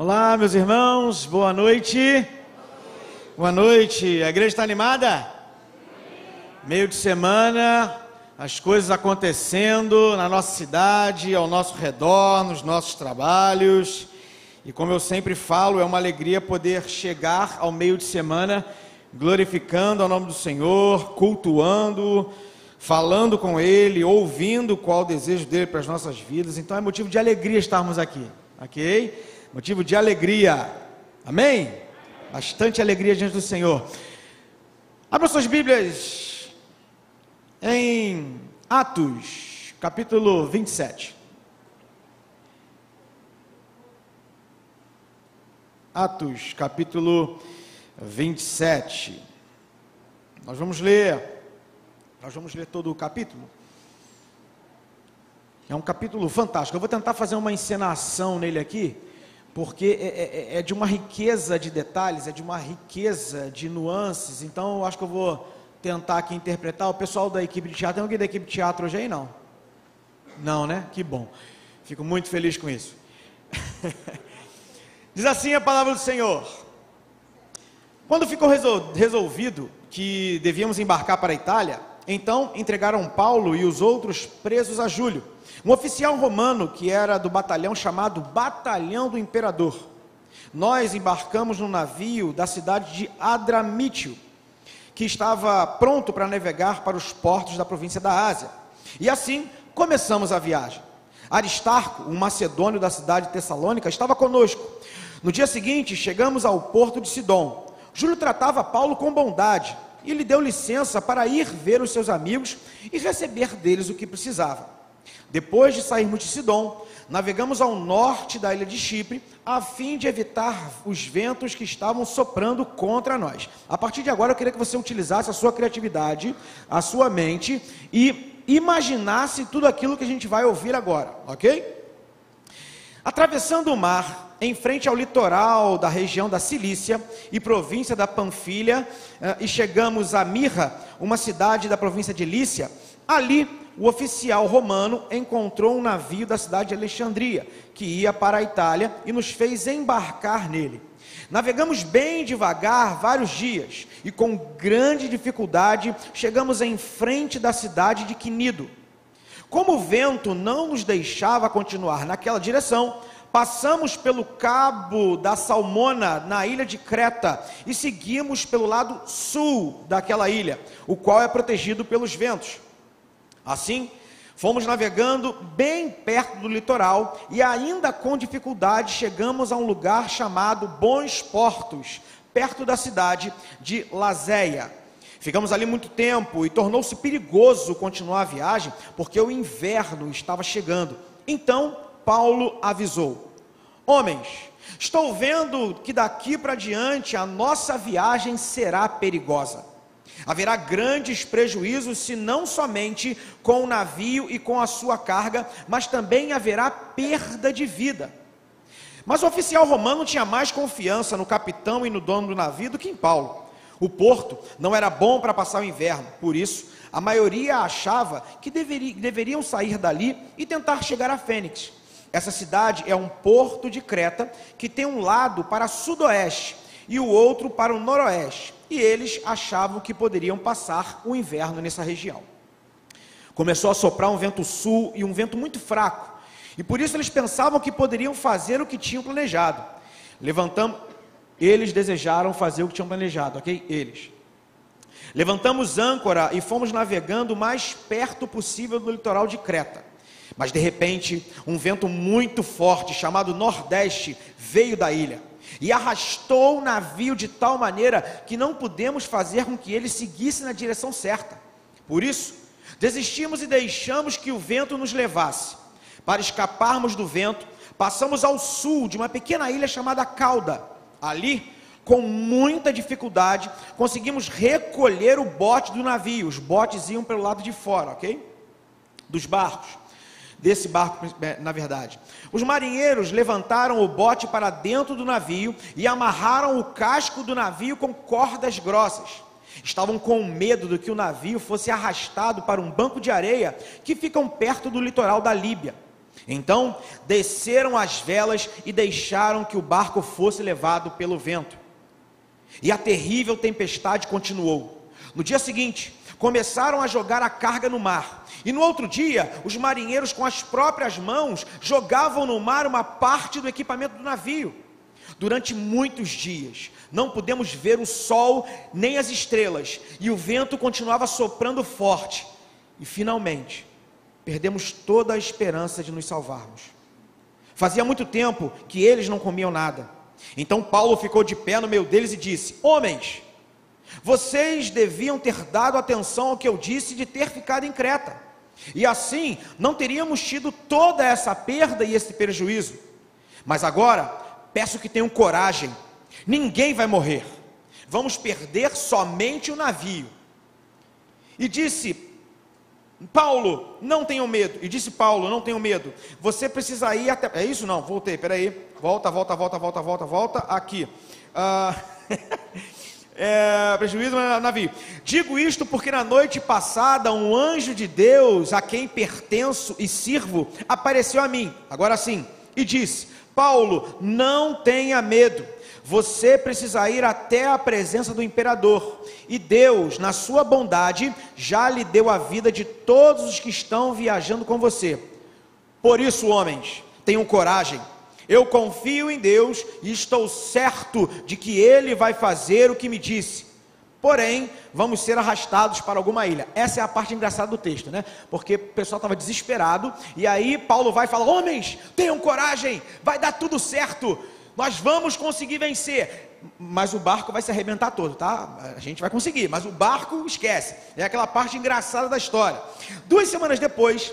Olá, meus irmãos, boa noite. Boa noite. A igreja está animada? Meio de semana, as coisas acontecendo na nossa cidade, ao nosso redor, nos nossos trabalhos. E como eu sempre falo, é uma alegria poder chegar ao meio de semana glorificando ao nome do Senhor, cultuando, falando com Ele, ouvindo qual o desejo dEle para as nossas vidas. Então é motivo de alegria estarmos aqui, ok? Motivo de alegria, amém? Bastante alegria diante do Senhor. Abra suas Bíblias em Atos, capítulo 27. Atos, capítulo 27. Nós vamos ler todo o capítulo. É um capítulo fantástico. Eu vou tentar fazer uma encenação nele aqui, porque é de uma riqueza de detalhes, é de uma riqueza de nuances. Então eu acho que eu vou tentar aqui interpretar. O pessoal da equipe de teatro, tem alguém da equipe de teatro hoje aí? Não? Não, né? Que bom. Fico muito feliz com isso. Diz assim a palavra do Senhor: quando ficou resolvido que devíamos embarcar para a Itália, então entregaram Paulo e os outros presos a Júlio, um oficial romano que era do batalhão chamado Batalhão do Imperador. Nós embarcamos no navio da cidade de Adramítio, que estava pronto para navegar para os portos da província da Ásia. E assim começamos a viagem. Aristarco, um macedônio da cidade de Tessalônica, estava conosco. No dia seguinte, chegamos ao porto de Sidom. Júlio tratava Paulo com bondade e lhe deu licença para ir ver os seus amigos e receber deles o que precisava. Depois de sairmos de Sidom, navegamos ao norte da ilha de Chipre, a fim de evitar os ventos que estavam soprando contra nós. A partir de agora, eu queria que você utilizasse a sua criatividade, a sua mente e imaginasse tudo aquilo que a gente vai ouvir agora, ok? Atravessando o mar, em frente ao litoral da região da Cilícia e província da Panfilha, e chegamos a Mirra, uma cidade da província de Lícia. Ali, o oficial romano encontrou um navio da cidade de Alexandria, que ia para a Itália, e nos fez embarcar nele. Navegamos bem devagar vários dias, e com grande dificuldade chegamos em frente da cidade de Quinido. Como o vento não nos deixava continuar naquela direção, passamos pelo cabo da Salmona, na ilha de Creta, e seguimos pelo lado sul daquela ilha, o qual é protegido pelos ventos. Assim, fomos navegando bem perto do litoral, e ainda com dificuldade chegamos a um lugar chamado Bons Portos, perto da cidade de Lazéia. Ficamos ali muito tempo e tornou-se perigoso continuar a viagem, porque o inverno estava chegando. Então Paulo avisou: homens, estou vendo que daqui para diante a nossa viagem será perigosa. Haverá grandes prejuízos, se não somente com o navio e com a sua carga, mas também haverá perda de vida. Mas o oficial romano tinha mais confiança no capitão e no dono do navio do que em Paulo. O porto não era bom para passar o inverno, por isso a maioria achava que deveriam sair dali e tentar chegar a Fênix. Essa cidade é um porto de Creta que tem um lado para sudoeste e o outro para o noroeste, e eles achavam que poderiam passar o inverno nessa região. Começou a soprar um vento sul e um vento muito fraco, e por isso eles pensavam que poderiam fazer o que tinham planejado. Eles desejaram fazer o que tinham planejado, ok? Levantamos âncora e fomos navegando o mais perto possível do litoral de Creta. Mas de repente, um vento muito forte, chamado Nordeste, veio da ilha e arrastou o navio de tal maneira que não pudemos fazer com que ele seguisse na direção certa. Por isso, desistimos e deixamos que o vento nos levasse. Para escaparmos do vento, passamos ao sul de uma pequena ilha chamada Cauda. Ali, com muita dificuldade, conseguimos recolher o bote do navio. Os botes iam pelo lado de fora, ok? Dos barcos. Desse barco, na verdade. Os marinheiros levantaram o bote para dentro do navio e amarraram o casco do navio com cordas grossas. Estavam com medo de que o navio fosse arrastado para um banco de areia que ficam perto do litoral da Líbia. Então desceram as velas e deixaram que o barco fosse levado pelo vento. E a terrível tempestade continuou. No dia seguinte, começaram a jogar a carga no mar. E no outro dia, os marinheiros com as próprias mãos jogavam no mar uma parte do equipamento do navio. Durante muitos dias, não pudemos ver o sol nem as estrelas, e o vento continuava soprando forte. E finalmente, perdemos toda a esperança de nos salvarmos. Fazia muito tempo que eles não comiam nada. Então Paulo ficou de pé no meio deles e disse: homens, vocês deviam ter dado atenção ao que eu disse de ter ficado em Creta, e assim não teríamos tido toda essa perda e esse prejuízo. Mas agora, peço que tenham coragem, ninguém vai morrer, vamos perder somente o navio. E disse Paulo, não tenham medo. E disse Paulo, não tenham medo. Você precisa ir até... É isso? Não, voltei, peraí. Volta. Aqui. Prejuízo no navio. Digo isto porque na noite passada um anjo de Deus, a quem pertenço e sirvo, apareceu a mim. Agora sim. E disse: Paulo, não tenha medo. Você precisa ir até a presença do imperador, e Deus, na sua bondade, já lhe deu a vida de todos os que estão viajando com você. Por isso, homens, tenham coragem. Eu confio em Deus e estou certo de que Ele vai fazer o que me disse. Porém, vamos ser arrastados para alguma ilha. Essa é a parte engraçada do texto, né? Porque o pessoal estava desesperado, e aí Paulo vai e fala: homens, tenham coragem, vai dar tudo certo. Nós vamos conseguir vencer, mas o barco vai se arrebentar todo, tá? A gente vai conseguir, mas o barco esquece. É aquela parte engraçada da história. 2 semanas depois,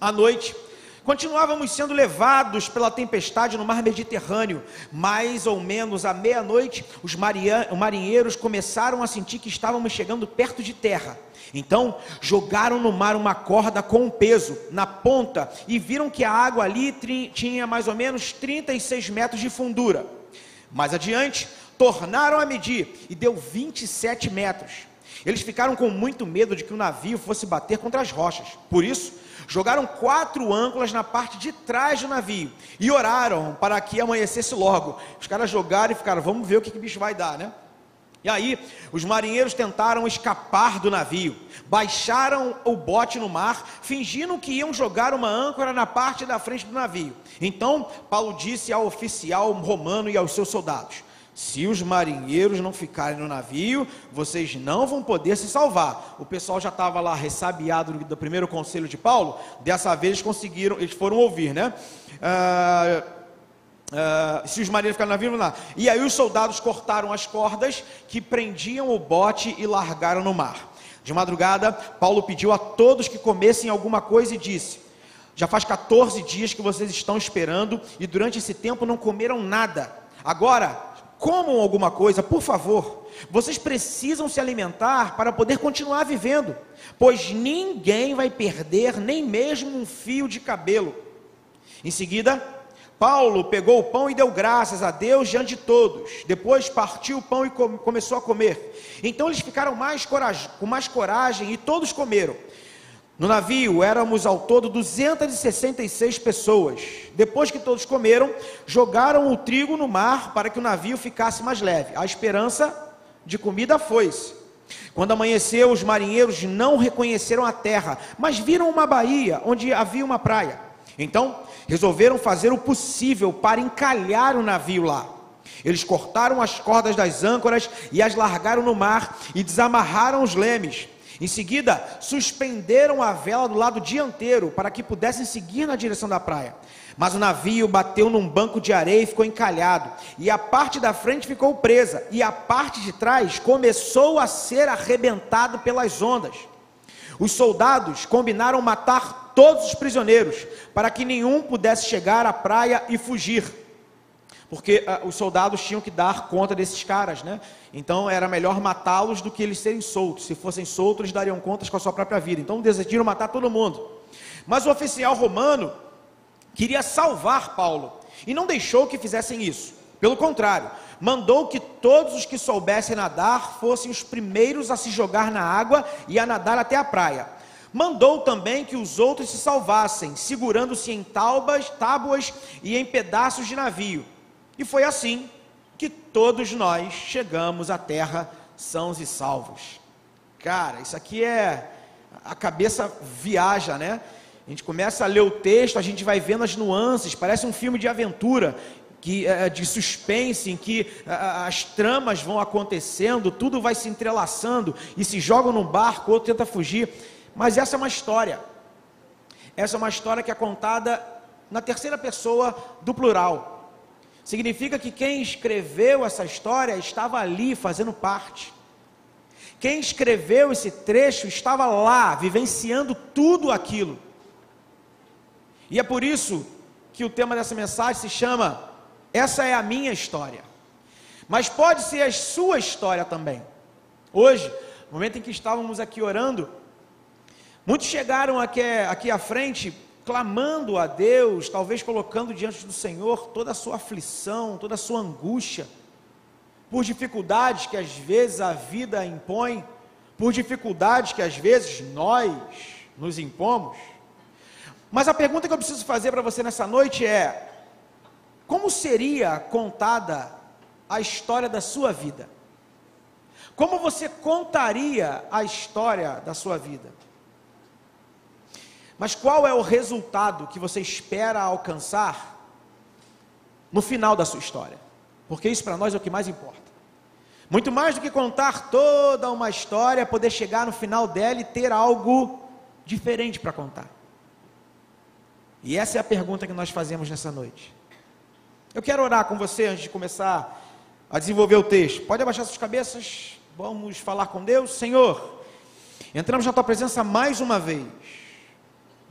à noite, continuávamos sendo levados pela tempestade no mar Mediterrâneo. Mais ou menos à meia-noite, os marinheiros começaram a sentir que estávamos chegando perto de terra. Então jogaram no mar uma corda com um peso na ponta e viram que a água ali tinha mais ou menos 36 metros de fundura. Mais adiante, tornaram a medir e deu 27 metros. Eles ficaram com muito medo de que o navio fosse bater contra as rochas. Por isso, jogaram 4 âncoras na parte de trás do navio e oraram para que amanhecesse logo. Os caras jogaram e ficaram: vamos ver o que bicho vai dar, né? E aí, os marinheiros tentaram escapar do navio, baixaram o bote no mar, fingindo que iam jogar uma âncora na parte da frente do navio. Então, Paulo disse ao oficial romano e aos seus soldados: se os marinheiros não ficarem no navio, vocês não vão poder se salvar. O pessoal já estava lá ressabiado do primeiro conselho de Paulo. Dessa vez eles foram ouvir, né? Se os marinheiros ficarem no navio, não. E aí os soldados cortaram as cordas que prendiam o bote e largaram no mar. De madrugada, Paulo pediu a todos que comessem alguma coisa e disse: já faz 14 dias que vocês estão esperando e durante esse tempo não comeram nada. Agora, comam alguma coisa, por favor. Vocês precisam se alimentar para poder continuar vivendo, pois ninguém vai perder nem mesmo um fio de cabelo. Em seguida, Paulo pegou o pão e deu graças a Deus diante de todos. Depois partiu o pão e começou a comer. Então eles ficaram com mais coragem e todos comeram. No navio éramos ao todo 266 pessoas. Depois que todos comeram, jogaram o trigo no mar para que o navio ficasse mais leve. A esperança de comida foi-se. Quando amanheceu, os marinheiros não reconheceram a terra, mas viram uma baía onde havia uma praia. Então resolveram fazer o possível para encalhar o navio lá. Eles cortaram as cordas das âncoras e as largaram no mar e desamarraram os lemes. Em seguida, suspenderam a vela do lado dianteiro para que pudessem seguir na direção da praia. Mas o navio bateu num banco de areia e ficou encalhado, e a parte da frente ficou presa, e a parte de trás começou a ser arrebentada pelas ondas. Os soldados combinaram matar todos os prisioneiros, para que nenhum pudesse chegar à praia e fugir, porque os soldados tinham que dar conta desses caras, né? Então era melhor matá-los do que eles serem soltos. Se fossem soltos, eles dariam contas com a sua própria vida. Então decidiram matar todo mundo. Mas o oficial romano queria salvar Paulo e não deixou que fizessem isso. Pelo contrário, mandou que todos os que soubessem nadar fossem os primeiros a se jogar na água e a nadar até a praia. mandou também que os outros se salvassem, segurando-se em tábuas e em pedaços de navio. E foi assim que todos nós chegamos à terra sãos e salvos. Cara, isso aqui a cabeça viaja, né? A gente começa a ler o texto, a gente vai vendo as nuances, parece um filme de aventura, de suspense, em que as tramas vão acontecendo, tudo vai se entrelaçando, e se jogam num barco, o outro tenta fugir. Mas essa é uma história que é contada na terceira pessoa do plural. Significa que quem escreveu essa história estava ali fazendo parte. Quem escreveu esse trecho estava lá, vivenciando tudo aquilo. E é por isso que o tema dessa mensagem se chama Essa é a Minha História. Mas pode ser a sua história também. Hoje, no momento em que estávamos aqui orando, muitos chegaram aqui à frente, clamando a Deus, talvez colocando diante do Senhor toda a sua aflição, toda a sua angústia, por dificuldades que às vezes a vida impõe, por dificuldades que às vezes nós nos impomos. Mas a pergunta que eu preciso fazer para você nessa noite é: como seria contada a história da sua vida? Como você contaria a história da sua vida? Mas qual é o resultado que você espera alcançar no final da sua história? Porque isso para nós é o que mais importa. Muito mais do que contar toda uma história, poder chegar no final dela e ter algo diferente para contar. E essa é a pergunta que nós fazemos nessa noite. Eu quero orar com você antes de começar a desenvolver o texto. Pode abaixar suas cabeças, vamos falar com Deus. Senhor, entramos na Tua presença mais uma vez.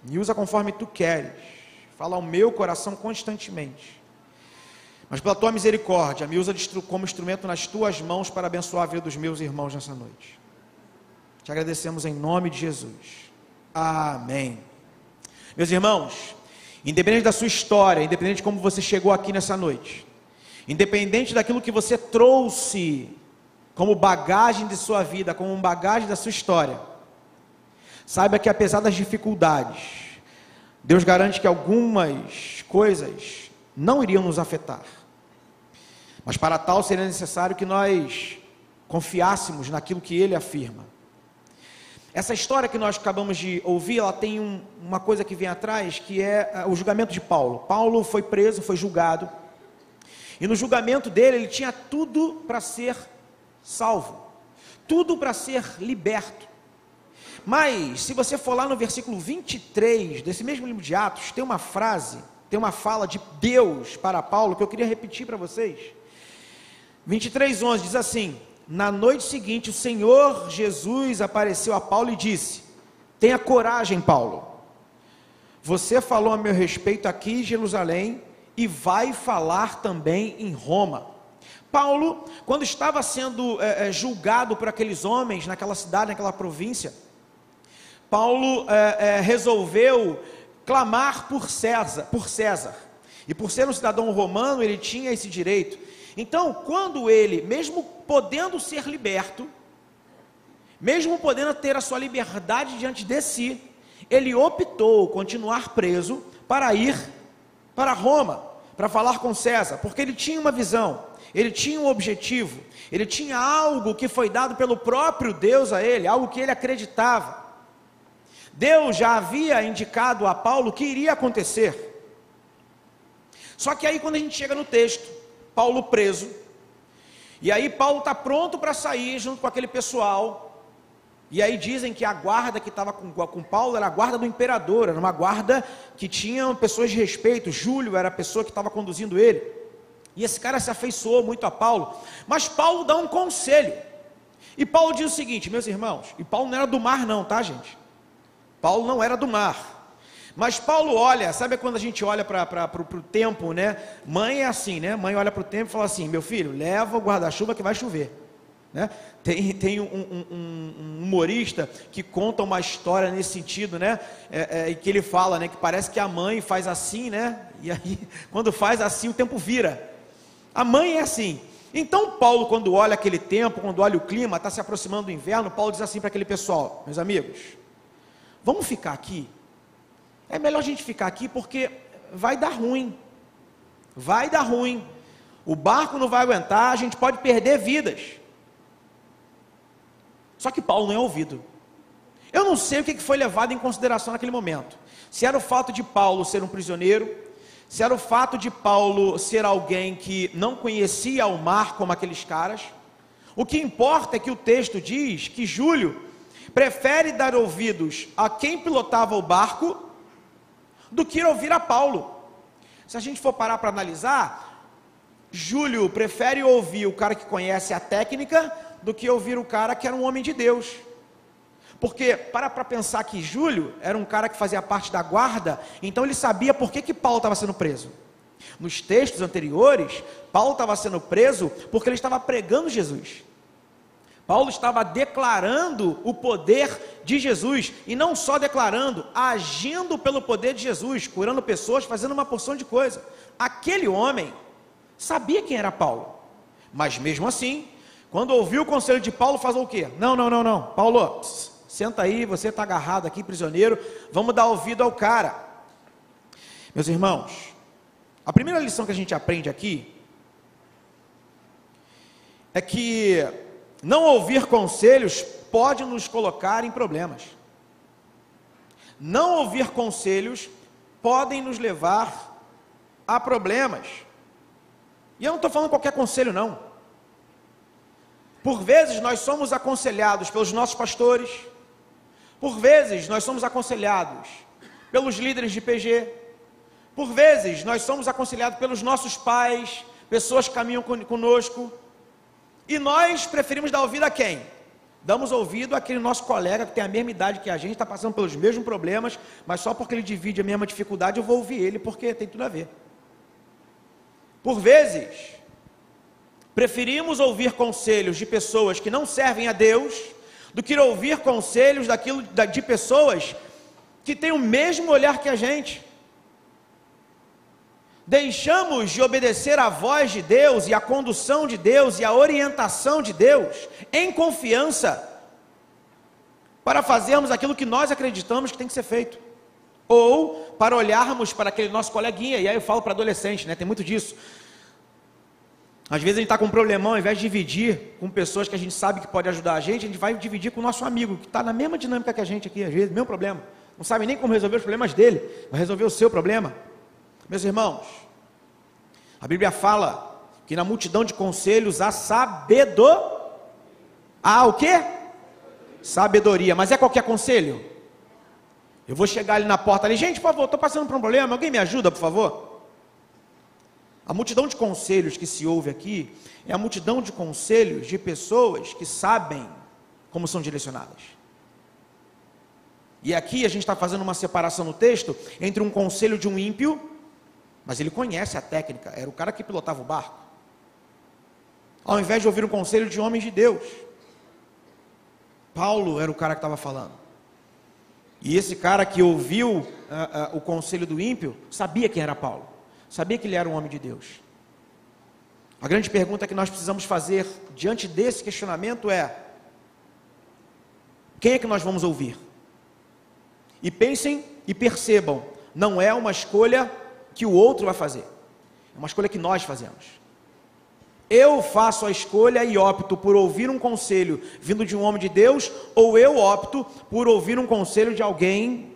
Me usa conforme Tu queres. Fala ao meu coração constantemente. Mas pela Tua misericórdia, me usa como instrumento nas Tuas mãos para abençoar a vida dos meus irmãos nessa noite. Te agradecemos em nome de Jesus. Amém. Meus irmãos, independente da sua história, independente de como você chegou aqui nessa noite, independente daquilo que você trouxe como bagagem de sua vida, como bagagem da sua história, saiba que apesar das dificuldades, Deus garante que algumas coisas não iriam nos afetar. Mas para tal seria necessário que nós confiássemos naquilo que Ele afirma. Essa história que nós acabamos de ouvir, ela tem uma coisa que vem atrás, que é o julgamento de Paulo. Paulo foi preso, foi julgado, e no julgamento dele, ele tinha tudo para ser salvo, tudo para ser liberto. Mas, se você for lá no versículo 23, desse mesmo livro de Atos, tem uma frase, tem uma fala de Deus para Paulo, que eu queria repetir para vocês. 23:11 diz assim: na noite seguinte, o Senhor Jesus apareceu a Paulo e disse: tenha coragem, Paulo, você falou a meu respeito aqui em Jerusalém, e vai falar também em Roma. Paulo, quando estava sendo julgado por aqueles homens, naquela cidade, naquela província, Paulo resolveu clamar por César, e por ser um cidadão romano, ele tinha esse direito. Então, quando ele, mesmo podendo ser liberto, mesmo podendo ter a sua liberdade diante de si, ele optou continuar preso para ir para Roma, para falar com César, porque ele tinha uma visão, ele tinha um objetivo, ele tinha algo que foi dado pelo próprio Deus a ele, algo que ele acreditava. Deus já havia indicado a Paulo que iria acontecer. Só que aí, quando a gente chega no texto, Paulo preso, e aí Paulo está pronto para sair junto com aquele pessoal, e aí dizem que a guarda que estava com Paulo era a guarda do imperador, era uma guarda que tinha pessoas de respeito. Júlio era a pessoa que estava conduzindo ele, e esse cara se afeiçoou muito a Paulo, mas Paulo dá um conselho, e Paulo diz o seguinte, meus irmãos, e Paulo não era do mar não, tá gente? Paulo não era do mar. Mas Paulo olha, sabe quando a gente olha para o tempo, né? Mãe é assim, né? Mãe olha para o tempo e fala assim: meu filho, leva o guarda-chuva que vai chover, né? Tem um humorista que conta uma história nesse sentido, né? E que ele fala, né? Que parece que a mãe faz assim, né? E aí, quando faz assim, o tempo vira. A mãe é assim. Então Paulo, quando olha aquele tempo, quando olha o clima, está se aproximando do inverno, Paulo diz assim para aquele pessoal: meus amigos, vamos ficar aqui? É melhor a gente ficar aqui porque vai dar ruim. Vai dar ruim. O barco não vai aguentar, a gente pode perder vidas. Só que Paulo não é ouvido. Eu não sei o que foi levado em consideração naquele momento. Se era o fato de Paulo ser um prisioneiro, se era o fato de Paulo ser alguém que não conhecia o mar como aqueles caras. O que importa é que o texto diz que Júlio prefere dar ouvidos a quem pilotava o barco do que ouvir a Paulo. Se a gente for parar para analisar, Júlio prefere ouvir o cara que conhece a técnica do que ouvir o cara que era um homem de Deus. Porque, para pensar que Júlio era um cara que fazia parte da guarda, então ele sabia por que Paulo estava sendo preso. Nos textos anteriores, Paulo estava sendo preso porque ele estava pregando Jesus. Paulo estava declarando o poder de Jesus, e não só declarando, agindo pelo poder de Jesus, curando pessoas, fazendo uma porção de coisa. Aquele homem sabia quem era Paulo, mas mesmo assim, quando ouviu o conselho de Paulo, faz o quê? Não, Paulo, senta aí, você está agarrado aqui, prisioneiro, vamos dar ouvido ao cara. Meus irmãos, a primeira lição que a gente aprende aqui é que não ouvir conselhos pode nos colocar em problemas. Não ouvir conselhos podem nos levar a problemas. E eu não estou falando qualquer conselho, não. Por vezes nós somos aconselhados pelos nossos pastores, por vezes nós somos aconselhados pelos líderes de PG, por vezes nós somos aconselhados pelos nossos pais, pessoas que caminham conosco, e nós preferimos dar ouvido a quem? Damos ouvido àquele nosso colega que tem a mesma idade que a gente, está passando pelos mesmos problemas, mas só porque ele divide a mesma dificuldade eu vou ouvir ele, porque tem tudo a ver. Por vezes, preferimos ouvir conselhos de pessoas que não servem a Deus, do que ouvir conselhos de pessoas que têm o mesmo olhar que a gente. Deixamos de obedecer a voz de Deus, e a condução de Deus, e a orientação de Deus, em confiança, para fazermos aquilo que nós acreditamos que tem que ser feito, ou para olharmos para aquele nosso coleguinha. E aí eu falo para adolescente, né? Tem muito disso. Às vezes a gente está com um problemão, ao invés de dividir com pessoas que a gente sabe que pode ajudar a gente vai dividir com o nosso amigo, que está na mesma dinâmica que a gente aqui, às vezes, mesmo problema, não sabe nem como resolver os problemas dele, vai resolver o seu problema. Meus irmãos, a Bíblia fala que na multidão de conselhos há sabedoria. Há o quê? Sabedoria. Mas é qualquer conselho? Eu vou chegar ali na porta ali, gente, por favor, estou passando por um problema, alguém me ajuda, por favor? A multidão de conselhos que se ouve aqui é a multidão de conselhos de pessoas que sabem como são direcionadas. E aqui a gente está fazendo uma separação no texto entre um conselho de um ímpio, mas ele conhece a técnica, era o cara que pilotava o barco, ao invés de ouvir um conselho de homens de Deus. Paulo era o cara que estava falando, e esse cara que ouviu o conselho do ímpio, sabia quem era Paulo, sabia que ele era um homem de Deus. A grande pergunta que nós precisamos fazer diante desse questionamento é: quem é que nós vamos ouvir? E pensem e percebam, não é uma escolha que o outro vai fazer, é uma escolha que nós fazemos. Eu faço a escolha e opto por ouvir um conselho vindo de um homem de Deus, ou eu opto por ouvir um conselho de alguém,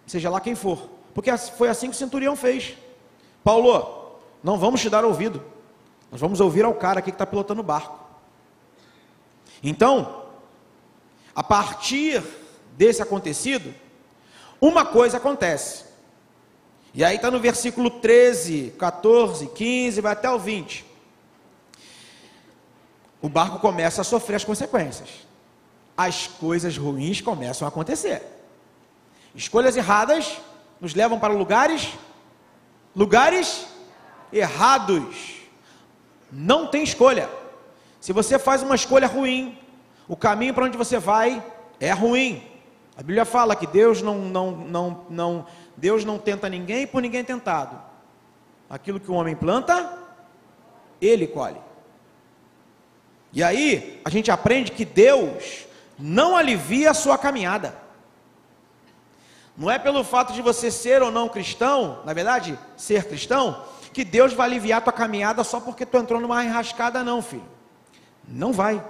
seja lá quem for, porque foi assim que o centurião fez. Paulo, não vamos te dar ouvido, nós vamos ouvir ao cara aqui que está pilotando o barco. Então, a partir desse acontecido, uma coisa acontece, e aí está no versículo 13, 14, 15, vai até o 20. O barco começa a sofrer as consequências, as coisas ruins começam a acontecer, escolhas erradas nos levam para lugares errados. Não tem escolha. Se você faz uma escolha ruim, o caminho para onde você vai é ruim. A Bíblia fala que Deus não tenta ninguém por ninguém tentado. Aquilo que o homem planta, ele colhe. E aí, a gente aprende que Deus não alivia a sua caminhada. Não é pelo fato de você ser ou não cristão, na verdade, ser cristão, que Deus vai aliviar a tua caminhada só porque tu entrou numa enrascada, não, filho. Não vai.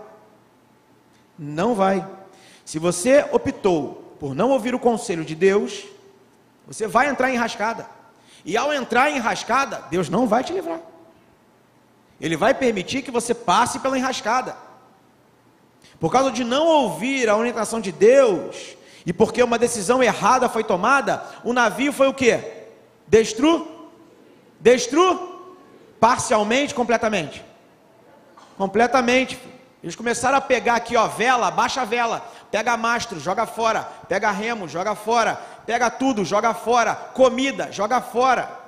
Não vai. Se você optou por não ouvir o conselho de Deus, você vai entrar em enrascada. E ao entrar em enrascada, Deus não vai te livrar. Ele vai permitir que você passe pela enrascada. Por causa de não ouvir a orientação de Deus, e porque uma decisão errada foi tomada, o navio foi o quê? Parcialmente, completamente? Completamente. Eles começaram a pegar aqui, ó, vela, baixa a vela, pega mastro, joga fora, pega remo, joga fora, pega tudo, joga fora, comida, joga fora.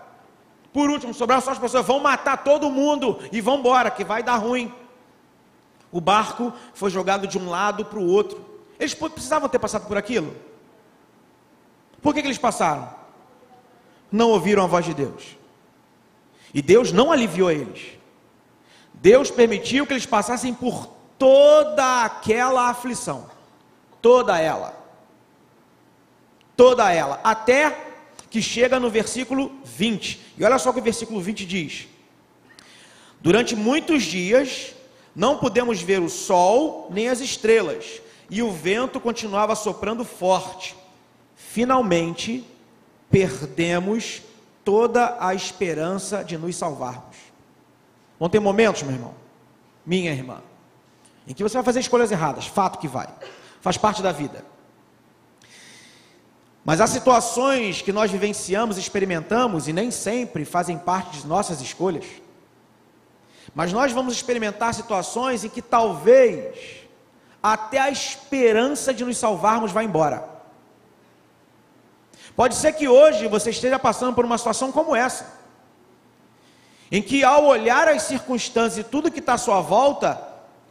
Por último, sobraram só as pessoas, vão matar todo mundo e vão embora, que vai dar ruim. O barco foi jogado de um lado para o outro. Eles precisavam ter passado por aquilo? Por que eles passaram? Não ouviram a voz de Deus. E Deus não aliviou eles. Deus permitiu que eles passassem por toda aquela aflição. Toda ela. Até que chega no versículo 20. E olha só o que o versículo 20 diz. Durante muitos dias, não pudemos ver o sol nem as estrelas, e o vento continuava soprando forte. Finalmente, perdemos toda a esperança de nos salvarmos. Vão ter momentos, meu irmão, minha irmã, em que você vai fazer escolhas erradas, fato que vai, faz parte da vida. Mas há situações que nós vivenciamos, experimentamos, e nem sempre fazem parte de nossas escolhas. Mas nós vamos experimentar situações em que talvez até a esperança de nos salvarmos vá embora. Pode ser que hoje você esteja passando por uma situação como essa, em que ao olhar as circunstâncias e tudo que está à sua volta,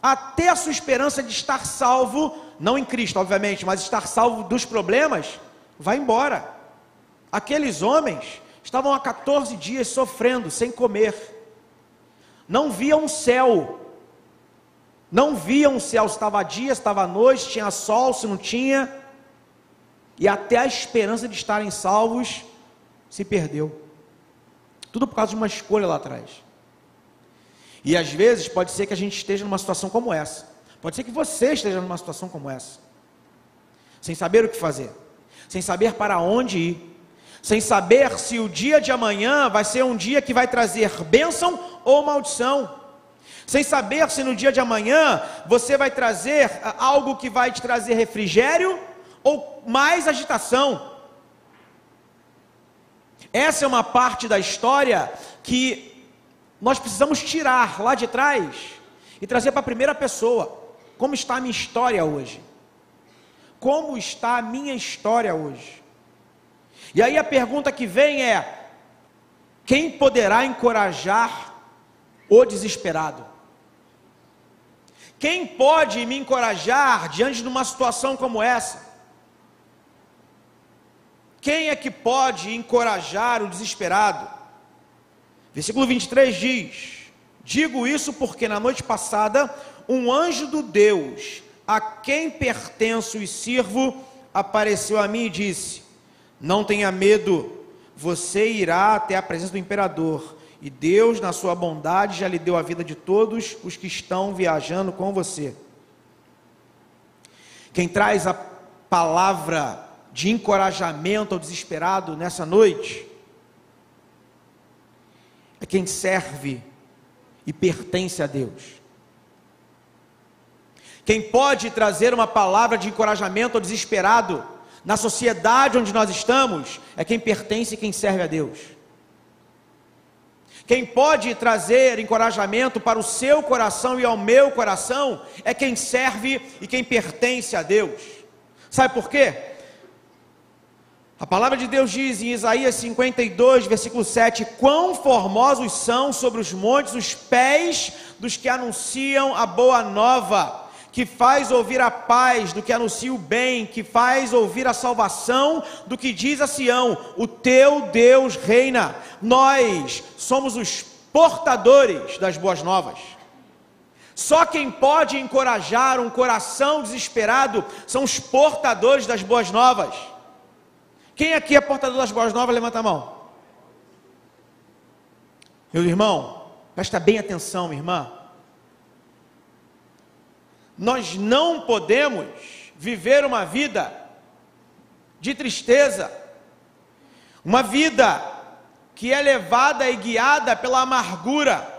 até a sua esperança de estar salvo, não em Cristo obviamente, mas estar salvo dos problemas, vai embora. Aqueles homens estavam há 14 dias sofrendo, sem comer, não viam o céu, se estava dia, se estava noite, se tinha sol, se não tinha, e até a esperança de estarem salvos se perdeu, tudo por causa de uma escolha lá atrás. E às vezes pode ser que a gente esteja numa situação como essa, pode ser que você esteja numa situação como essa, sem saber o que fazer, sem saber para onde ir, sem saber se o dia de amanhã vai ser um dia que vai trazer bênção ou maldição, sem saber se no dia de amanhã você vai trazer algo que vai te trazer refrigério ou mais agitação. Essa é uma parte da história que nós precisamos tirar lá de trás e trazer para a primeira pessoa. Como está a minha história hoje? Como está a minha história hoje? E aí a pergunta que vem é: quem poderá encorajar o desesperado? Quem pode me encorajar diante de uma situação como essa? Quem é que pode encorajar o desesperado? Versículo 23 diz: digo isso porque na noite passada um anjo do Deus a quem pertenço e sirvo apareceu a mim e disse: não tenha medo, você irá até a presença do imperador, e Deus na sua bondade já lhe deu a vida de todos os que estão viajando com você. Quem traz a palavra de encorajamento ao desesperado nessa noite é quem serve e pertence a Deus. Quem pode trazer uma palavra de encorajamento ao desesperado na sociedade onde nós estamos é quem pertence e quem serve a Deus. Quem pode trazer encorajamento para o seu coração e ao meu coração é quem serve e quem pertence a Deus. Sabe por quê? A palavra de Deus diz em Isaías 52, versículo 7: quão formosos são sobre os montes os pés dos que anunciam a boa nova, que faz ouvir a paz do que anuncia o bem, que faz ouvir a salvação do que diz a Sião: o teu Deus reina. Nós somos os portadores das boas novas. Só quem pode encorajar um coração desesperado são os portadores das boas novas. Quem aqui é portador das boas novas? Levanta a mão. Meu irmão, presta bem atenção, minha irmã. Nós não podemos viver uma vida de tristeza, uma vida que é levada e guiada pela amargura.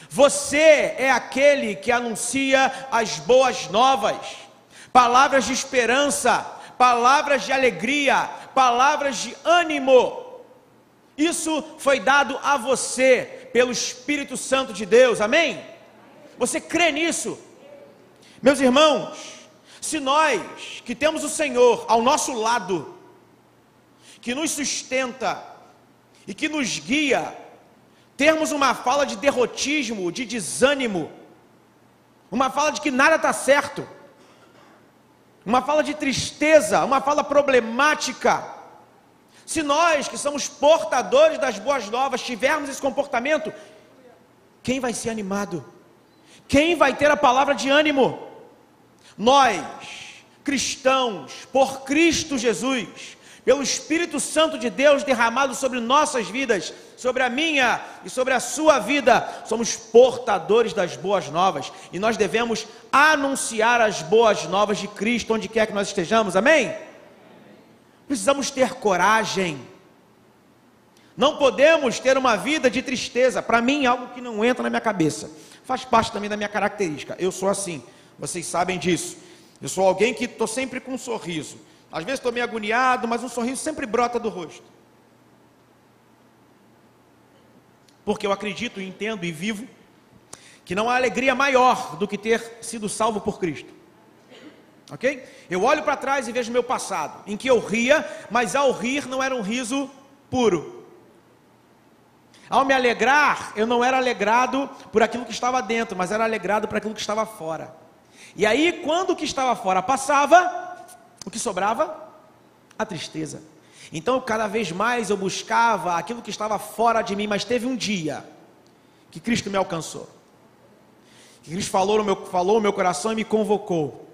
Você é aquele que anuncia as boas novas, palavras de esperança, palavras de alegria, palavras de ânimo. Isso foi dado a você pelo Espírito Santo de Deus, amém? Você crê nisso? Meus irmãos, se nós que temos o Senhor ao nosso lado, que nos sustenta e que nos guia, termos uma fala de derrotismo, de desânimo, uma fala de que nada está certo, uma fala de tristeza, uma fala problemática, se nós que somos portadores das boas novas tivermos esse comportamento, quem vai ser animado? Quem vai ter a palavra de ânimo? Nós, cristãos, por Cristo Jesus, pelo Espírito Santo de Deus derramado sobre nossas vidas, sobre a minha e sobre a sua vida, somos portadores das boas novas, e nós devemos anunciar as boas novas de Cristo, onde quer que nós estejamos, amém? Precisamos ter coragem, não podemos ter uma vida de tristeza. Para mim, algo que não entra na minha cabeça, faz parte também da minha característica, eu sou assim, vocês sabem disso, eu sou alguém que estou sempre com um sorriso, às vezes estou meio agoniado, mas um sorriso sempre brota do rosto, porque eu acredito, entendo e vivo, que não há alegria maior do que ter sido salvo por Cristo, ok? Eu olho para trás e vejo meu passado, em que eu ria, mas ao rir não era um riso puro, ao me alegrar, eu não era alegrado por aquilo que estava dentro, mas era alegrado por aquilo que estava fora, e aí quando o que estava fora passava, o que sobrava? A tristeza. Então cada vez mais eu buscava aquilo que estava fora de mim, mas teve um dia que Cristo me alcançou, que Cristo falou no meu coração e me convocou,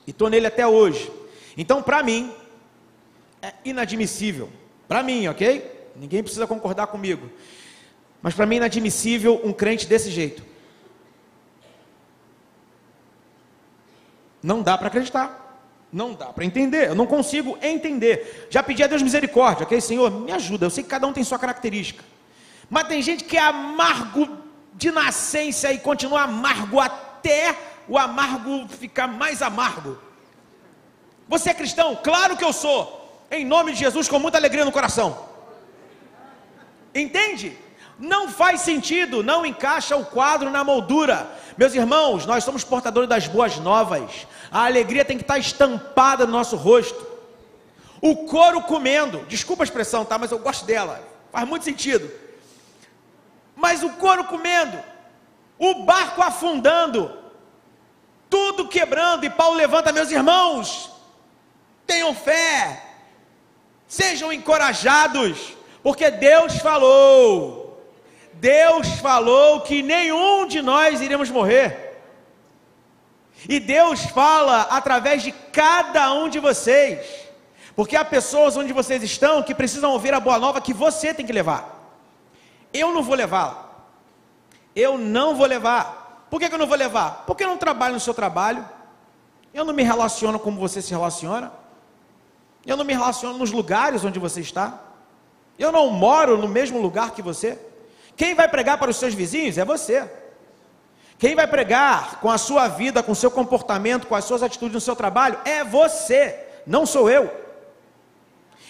e estou nele até hoje. Então para mim é inadmissível, para mim, ok? Ninguém precisa concordar comigo, mas para mim é inadmissível um crente desse jeito. Não dá para acreditar, não dá para entender, eu não consigo entender. Já pedi a Deus misericórdia, ok? Senhor, me ajuda, eu sei que cada um tem sua característica, mas tem gente que é amargo de nascença e continua amargo até o amargo ficar mais amargo. Você é cristão? Claro que eu sou, em nome de Jesus, com muita alegria no coração. Entende? Não faz sentido, não encaixa o quadro na moldura. Meus irmãos, nós somos portadores das boas novas, a alegria tem que estar estampada no nosso rosto, o couro comendo, desculpa a expressão, tá? Mas eu gosto dela, faz muito sentido, mas o couro comendo, o barco afundando, tudo quebrando, e Paulo levanta: meus irmãos, tenham fé, sejam encorajados, porque Deus falou que nenhum de nós iríamos morrer, e Deus fala através de cada um de vocês, porque há pessoas onde vocês estão que precisam ouvir a boa nova que você tem que levar. Eu não vou levá-la, por que eu não vou levar? Porque eu não trabalho no seu trabalho, eu não me relaciono como você se relaciona, eu não me relaciono nos lugares onde você está, eu não moro no mesmo lugar que você. Quem vai pregar para os seus vizinhos é você. Quem vai pregar com a sua vida, com o seu comportamento, com as suas atitudes no seu trabalho é você, não sou eu.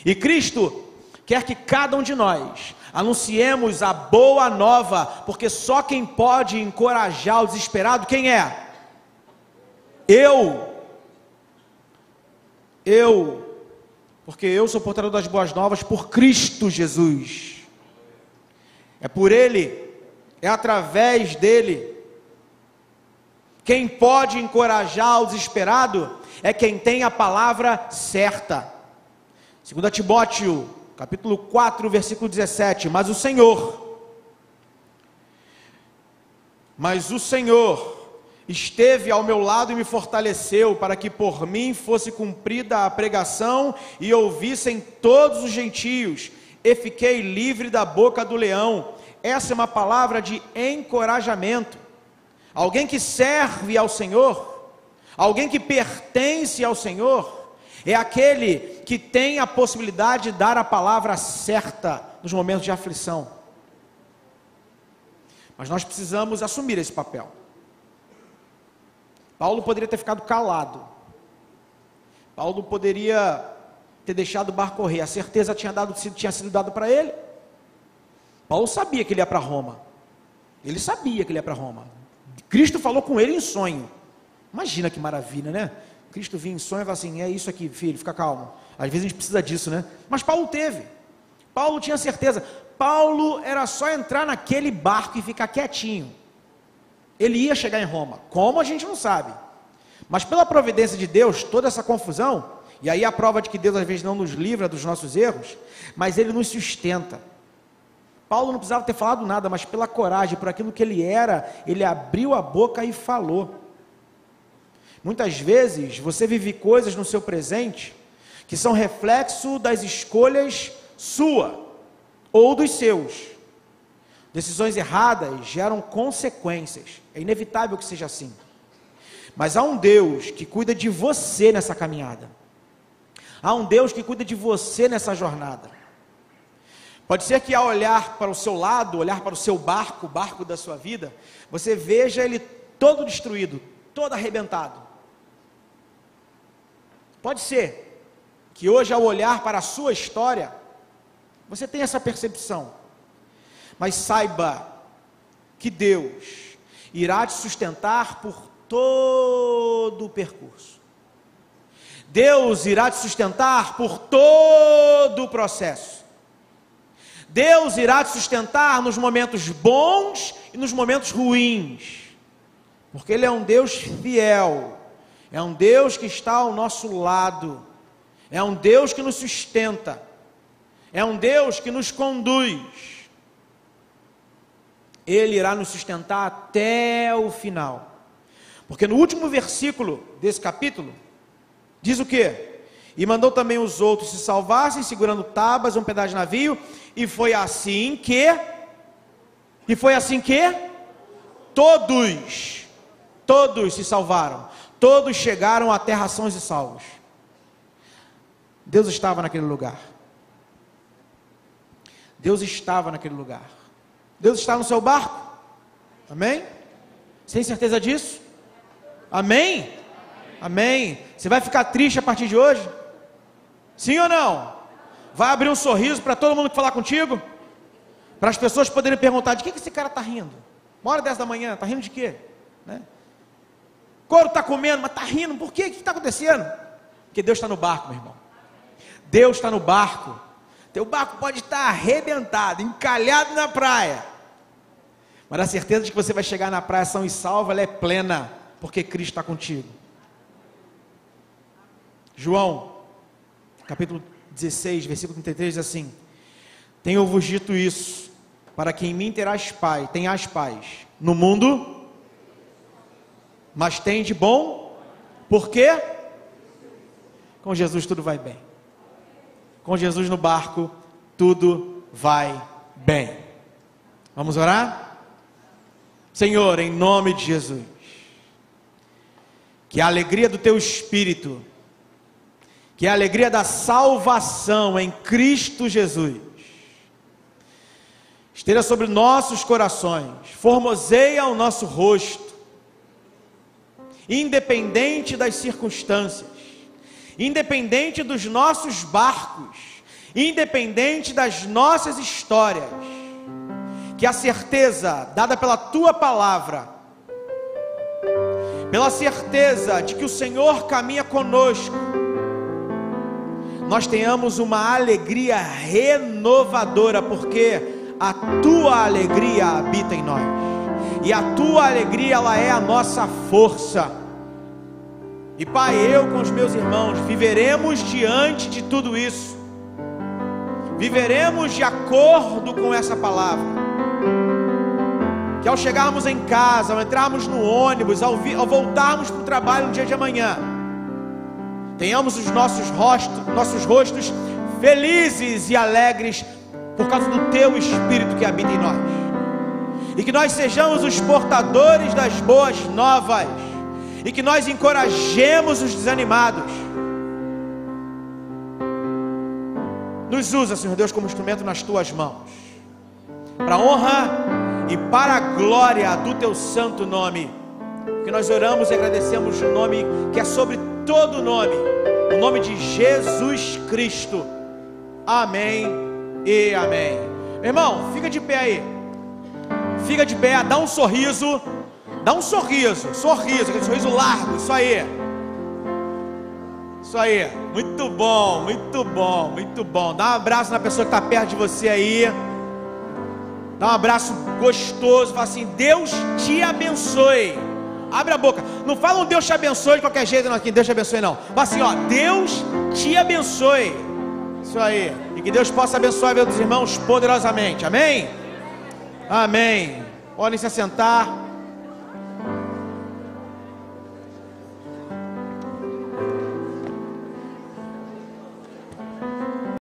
E Cristo quer que cada um de nós anunciemos a boa nova, porque só quem pode encorajar o desesperado, quem é? Eu, porque eu sou portador das boas novas por Cristo Jesus. É por Ele, é através dEle. Quem pode encorajar o desesperado é quem tem a palavra certa. 2 Timóteo, capítulo 4, versículo 17, mas o Senhor esteve ao meu lado e me fortaleceu, para que por mim fosse cumprida a pregação e ouvissem todos os gentios, e fiquei livre da boca do leão. Essa é uma palavra de encorajamento. Alguém que serve ao Senhor, alguém que pertence ao Senhor, é aquele que tem a possibilidade de dar a palavra certa nos momentos de aflição. Mas nós precisamos assumir esse papel. Paulo poderia ter ficado calado. Paulo poderia ter deixado o barco correr. A certeza tinha sido dada para ele. Paulo sabia que ele ia para Roma. Ele sabia que ele ia para Roma. Cristo falou com ele em sonho. Imagina que maravilha, né? Cristo vinha em sonho e falou assim: é isso aqui, filho, fica calmo. Às vezes a gente precisa disso, né? Mas Paulo teve. Paulo tinha certeza. Paulo era só entrar naquele barco e ficar quietinho. Ele ia chegar em Roma. Como a gente não sabe. Mas pela providência de Deus, toda essa confusão, e aí a prova de que Deus às vezes não nos livra dos nossos erros, mas Ele nos sustenta. Paulo não precisava ter falado nada, mas pela coragem, por aquilo que ele era, ele abriu a boca e falou. Muitas vezes você vive coisas no seu presente que são reflexo das escolhas sua ou dos seus. Decisões erradas geram consequências. É inevitável que seja assim. Mas há um Deus que cuida de você nessa caminhada. Há um Deus que cuida de você nessa jornada. Pode ser que ao olhar para o seu lado, olhar para o seu barco, o barco da sua vida, você veja ele todo destruído, todo arrebentado. Pode ser que hoje, ao olhar para a sua história, você tenha essa percepção. Mas saiba que Deus irá te sustentar por todo o percurso. Deus irá te sustentar por todo o processo. Deus irá te sustentar nos momentos bons e nos momentos ruins. Porque Ele é um Deus fiel. É um Deus que está ao nosso lado. É um Deus que nos sustenta. É um Deus que nos conduz. Ele irá nos sustentar até o final. Porque no último versículo desse capítulo, diz o quê? E mandou também os outros se salvassem, segurando tábuas, um pedaço de navio, e foi assim que todos se salvaram, todos chegaram à terra sãos e salvos. Deus estava naquele lugar. Deus estava naquele lugar. Deus está no seu barco? Amém? Você tem certeza disso? Amém? Amém. Você vai ficar triste a partir de hoje? Sim ou não? Vai abrir um sorriso para todo mundo que falar contigo? Para as pessoas poderem perguntar: de que esse cara está rindo? 1h10 da manhã, está rindo de quê? Né? Couro está comendo, mas está rindo, por quê? O que está acontecendo? Porque Deus está no barco, meu irmão. Deus está no barco. Teu barco pode estar arrebentado, encalhado na praia, mas a certeza de que você vai chegar na praia são e salvo, ela é plena, porque Cristo está contigo. João, capítulo 16, versículo 33, diz assim: tenho-vos dito isso, para que em mim tenhas paz no mundo, mas tem de bom, porque com Jesus tudo vai bem. Com Jesus no barco, tudo vai bem. Vamos orar? Senhor, em nome de Jesus, que a alegria do Teu Espírito, que a alegria da salvação em Cristo Jesus, esteja sobre nossos corações, formoseia o nosso rosto, independente das circunstâncias, independente dos nossos barcos, independente das nossas histórias, que a certeza dada pela Tua palavra, pela certeza de que o Senhor caminha conosco, nós tenhamos uma alegria renovadora, porque a Tua alegria habita em nós, e a Tua alegria, ela é a nossa força. E Pai, eu com os meus irmãos viveremos diante de tudo isso, viveremos de acordo com essa palavra, que ao chegarmos em casa, ao entrarmos no ônibus, ao voltarmos para o trabalho no dia de amanhã, tenhamos os nossos rostos felizes e alegres por causa do Teu Espírito que habita em nós, e que nós sejamos os portadores das boas novas, e que nós encorajemos os desanimados. Nos usa, Senhor Deus, como instrumento nas Tuas mãos, para a honra e para a glória do Teu santo nome, que nós oramos e agradecemos o nome que é sobre todo nome, o nome de Jesus Cristo. Amém e amém. Meu irmão, fica de pé aí, fica de pé, dá um sorriso, aquele sorriso largo, isso aí, muito bom, dá um abraço na pessoa que está perto de você aí, dá um abraço gostoso, fala assim: Deus te abençoe. Abre a boca, não fala um Deus te abençoe de qualquer jeito, não, aqui, Deus te abençoe não, fala assim, ó, Deus te abençoe. Isso aí, e que Deus possa abençoar meus irmãos poderosamente, amém? Amém. Podem se assentar.